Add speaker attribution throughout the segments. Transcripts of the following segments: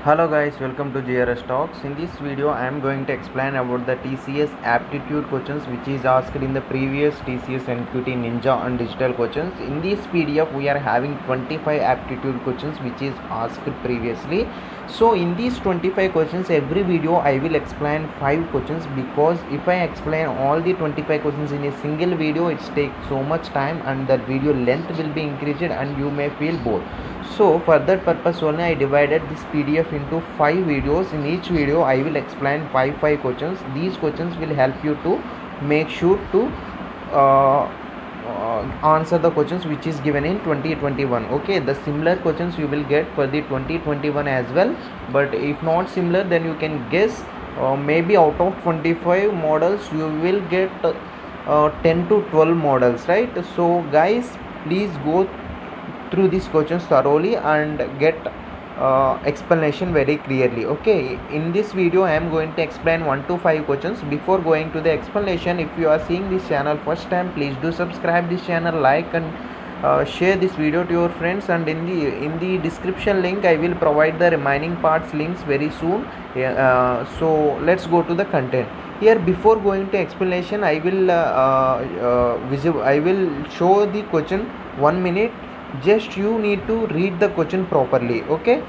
Speaker 1: Hello guys, welcome to GRS Talks. In this video, I am going to explain about the TCS aptitude questions which is asked in the previous TCS NQT Ninja and digital questions. In this PDF, we are having 25 aptitude questions which is asked previously. So in these 25 questions, every video I will explain 5 questions, because if I explain all the 25 questions in a single video, it takes so much time and that video length will be increased and you may feel bored. So for that purpose only I divided this PDF into 5 videos. In each video I will explain 5 questions. These questions will help you to make sure to answer the questions which is given in 2021. Okay, the similar questions you will get for the 2021 as well, but if not similar, then you can guess maybe out of 25 models you will get 10 to 12 models, right? So guys, please go through these questions thoroughly and get explanation very clearly. Okay, in this video I am going to explain 1 to 5 questions. Before going to the explanation, if you are seeing this channel first time, please do subscribe this channel, like and share this video to your friends, and in the description link I will provide the remaining parts links very soon. So let's go to the content. Here, before going to explanation, I will show the question 1 minute. Just you need to read the question properly. Okay,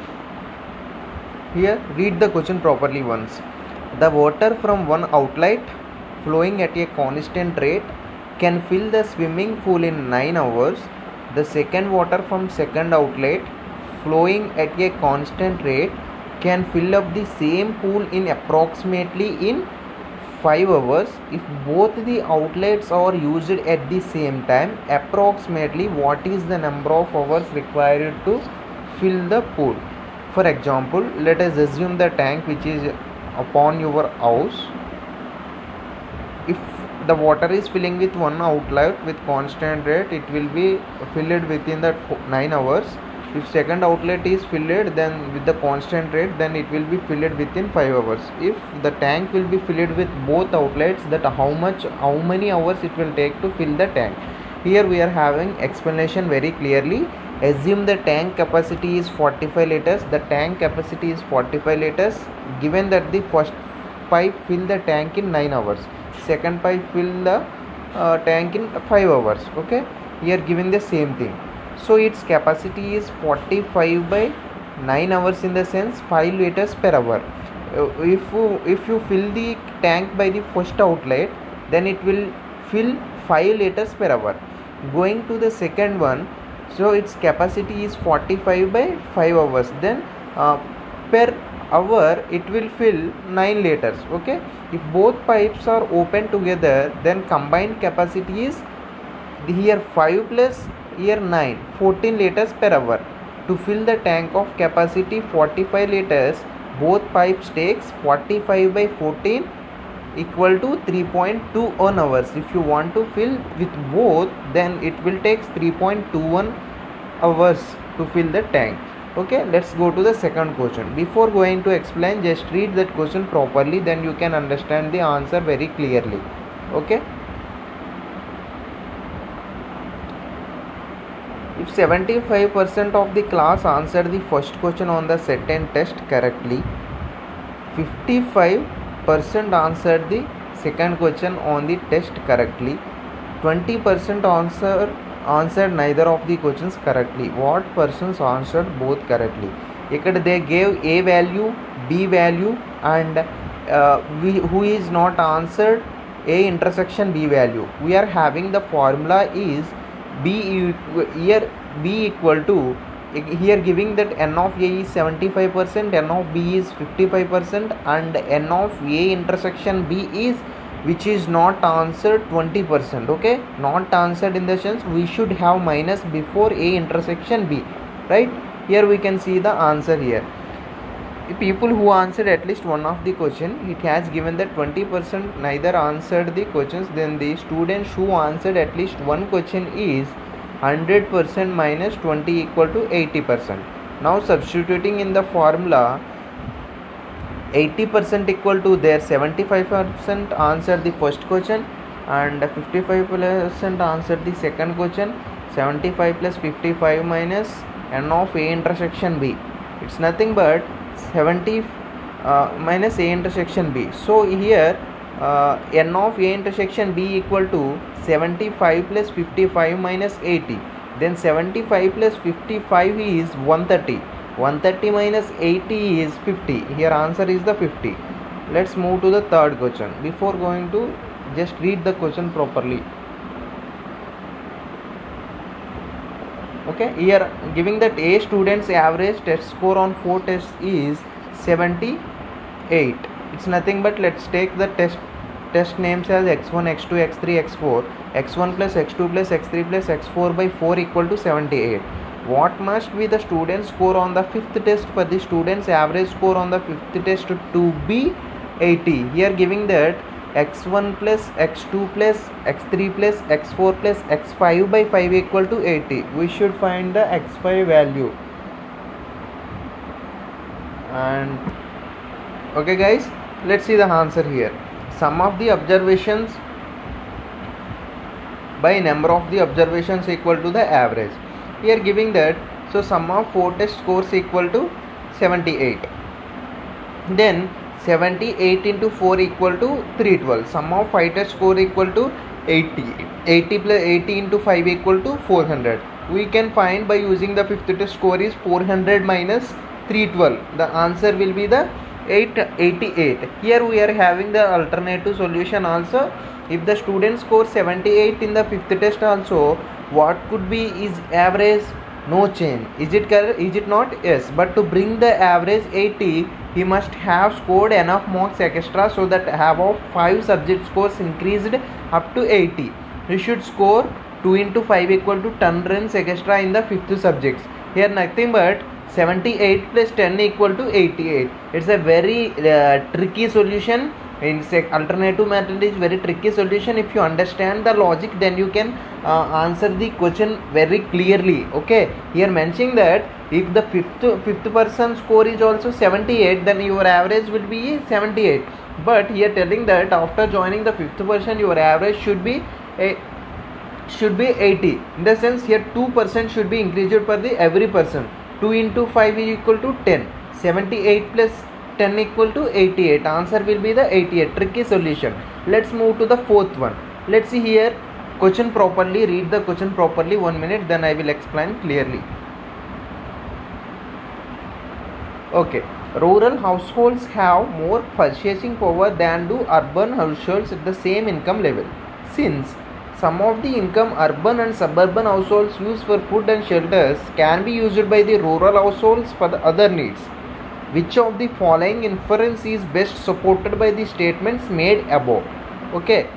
Speaker 1: here read the question properly once. The water from one outlet flowing at a constant rate can fill the swimming pool in 9 hours. The second water from second outlet flowing at a constant rate can fill up the same pool in approximately in 5 hours. If both the outlets are used at the same time, approximately what is the number of hours required to fill the pool? For example, let us assume the tank which is upon your house. If the water is filling with one outlet with constant rate, it will be filled within that 9 hours. If second outlet is filled then with the constant rate, then it will be filled within 5 hours. If the tank will be filled with both outlets, that how many hours it will take to fill the tank? Here we are having explanation very clearly. Assume the tank capacity is 45 liters. The tank capacity is 45 liters. Given that the first pipe fill the tank in 9 hours, second pipe fill the tank in 5 hours. Okay, here given the same thing. So its capacity is 45 by 9 hours, in the sense 5 liters per hour. If you fill the tank by the first outlet, then it will fill 5 liters per hour. Going to the second one, so its capacity is 45 by 5 hours, then per hour it will fill 9 liters. Okay, if both pipes are open together, then combined capacity is here 5 plus here 9, 14 liters per hour. To fill the tank of capacity 45 liters, both pipes takes 45 by 14 equal to 3.21 hours. If you want to fill with both, then it will take 3.21 hours to fill the tank. Okay, let's go to the second question. Before going to explain, just read that question properly, then you can understand the answer very clearly. Okay, if 75% of the class answered the first question on the set and test correctly, 55% answered the second question on the test correctly, 20% answered neither of the questions correctly. What persons answered both correctly? Here they gave A value, B value, and who is not answered A intersection B value. We are having the formula is B equal to, here giving that N of A is 75%, N of B is 55%, and N of A intersection B is, which is not answered, 20%. Okay, not answered in the sense we should have minus before A intersection B, right? Here we can see the answer here. People who answered at least one of the question, it has given that 20% neither answered the questions, then the students who answered at least one question is 100% minus 20 equal to 80%. Now substituting in the formula, 80% equal to their 75% answered the first question and 55% answered the second question. 75 plus 55 minus N of A intersection B, it's nothing but 70 minus A intersection B. So here n of A intersection B equal to 75 plus 55 minus 80. Then 75 plus 55 is 130. 130 minus 80 is 50. Here answer is the 50. Let's move to the third question. Before going to, just read the question properly. Okay, here giving that A student's average test score on 4 tests is 78. It's nothing but, let's take the test names as x1, x2, x3, x4. x1 plus x2 plus x3 plus x4 by 4 equal to 78. What must be the student's score on the fifth test for the student's average score on the fifth test to be 80? Here giving that x1 plus x2 plus x3 plus x4 plus x5 by 5 equal to 80. We should find the x5 value. And okay guys, let's see the answer here. Sum of the observations by number of the observations equal to the average. Here giving that, so sum of 4 test scores equal to 78. Then 78 into 4 equal to 312. Sum of 5 test score equal to 80. 80 plus 80 into 5 equal to 400. We can find by using the fifth test score is 400 minus 312. The answer will be the 888. Here we are having the alternative solution also. If the student scores 78 in the fifth test also, what could be his average? No change. Is it correct? Is it not? Yes. But to bring the average 80, he must have scored enough marks extra so that above 5 subject scores increased up to 80. He should score 2 into 5 equal to 10 runs extra in the fifth subjects. Here nothing but 78 plus 10 equal to 88. It's a very tricky solution. In alternative method is very tricky solution. If you understand the logic, then you can answer the question very clearly. Okay, here mentioning that if the fifth person score is also 78, then your average will be 78. But here telling that after joining the fifth person, your average should be 80. In the sense here 2% should be increased for the every person. 2 into 5 is equal to 10. 78 plus 10 equal to 88. Answer will be the 88. Tricky solution. Let's move to the fourth one. Let's see here question properly. Read the question properly. 1 minute, then I will explain clearly. Okay. Rural households have more purchasing power than do urban households at the same income level. Since some of the income urban and suburban households use for food and shelters can be used by the rural households for the other needs. Which of the following inference is best supported by the statements made above? Okay,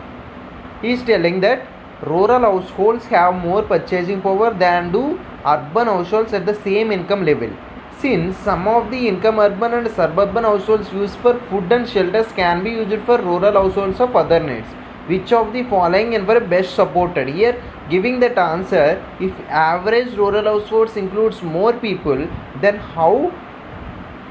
Speaker 1: he is telling that rural households have more purchasing power than do urban households at the same income level. Since some of the income urban and suburban households use for food and shelters can be used for rural households of other needs. Which of the following inference best supported? Here giving that answer, if average rural households includes more people, then how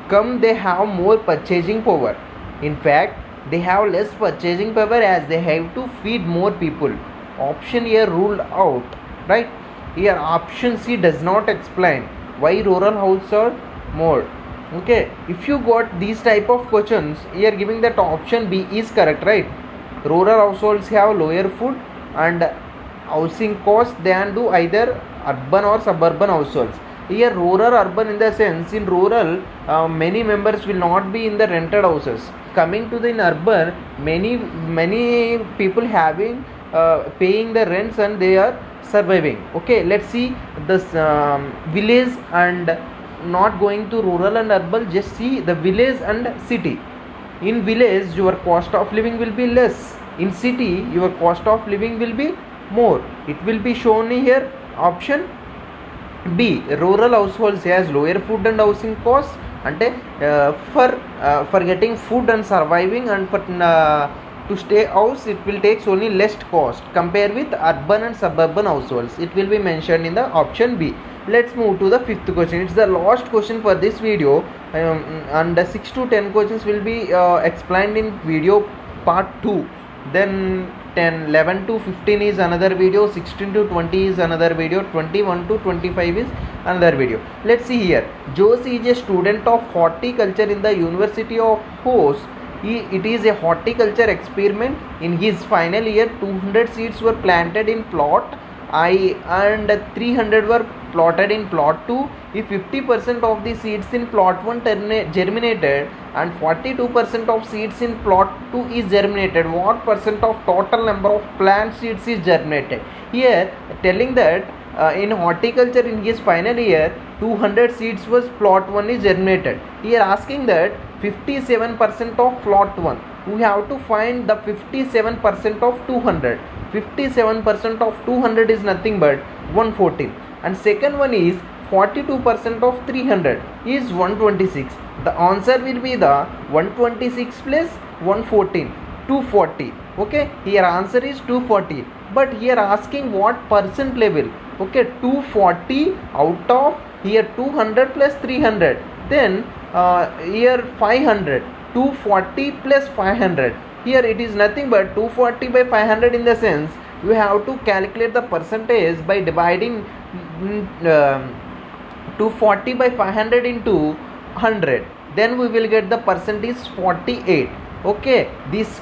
Speaker 1: come they have more purchasing power? In fact, they have less purchasing power as they have to feed more people. Option here ruled out, right? Here option C does not explain why rural households are more. Okay, if you got these type of questions, here giving that option B is correct, right? Rural households have lower food and housing costs than do either urban or suburban households. Here rural urban in the sense, in rural many members will not be in the rented houses. Coming to the in urban, many people having paying the rents and they are surviving. Okay, let's see this village and not going to rural and urban, just see the village and city. In village your cost of living will be less. In city your cost of living will be more. It will be shown here option B. Rural households has lower food and housing costs. And for getting food and surviving and for to stay house, it will take only less cost compared with urban and suburban households. It will be mentioned in the option B. Let's move to the fifth question. It's the last question for this video, and 6 to 10 questions will be explained in video part 2. Then 10, 11 to 15 is another video, 16 to 20 is another video, 21 to 25 is another video. Let's see here. Josie is a student of horticulture in the University of Host. It is a horticulture experiment. In his final year, 200 seeds were planted in plot I and 300 were plotted in plot 2. If 50% of the seeds in plot 1 germinated and 42% of seeds in plot 2 is germinated, what percent of total number of plant seeds is germinated? Here telling that in horticulture in his final year 200 seeds was plot 1 is germinated. Here asking that 57% of plot 1. We have to find the 57% of 200. 57% of 200 is nothing but 114, and second one is 42% of 300 is 126. The answer will be the 126 plus 114, 240. Okay, here answer is 240, but here asking what percent level. Okay, 240 out of here 200 plus 300, then here 500, 240 plus 500. Here it is nothing but 240 by 500, in the sense we have to calculate the percentage by dividing 240 by 500 into 100, then we will get the percentage 48. Okay, this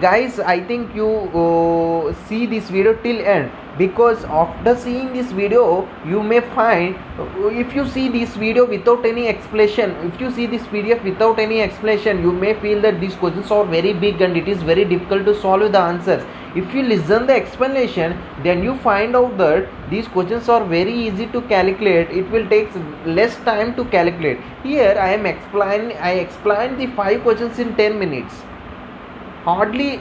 Speaker 1: guys, I think you see this video till end, because after seeing this video you may find, if you see this video without any explanation, if you see this PDF without any explanation, you may feel that these questions are very big and it is very difficult to solve the answers. If you listen the explanation, then you find out that these questions are very easy to calculate. It will take less time to calculate. Here I explained the 5 questions in 10 minutes. Hardly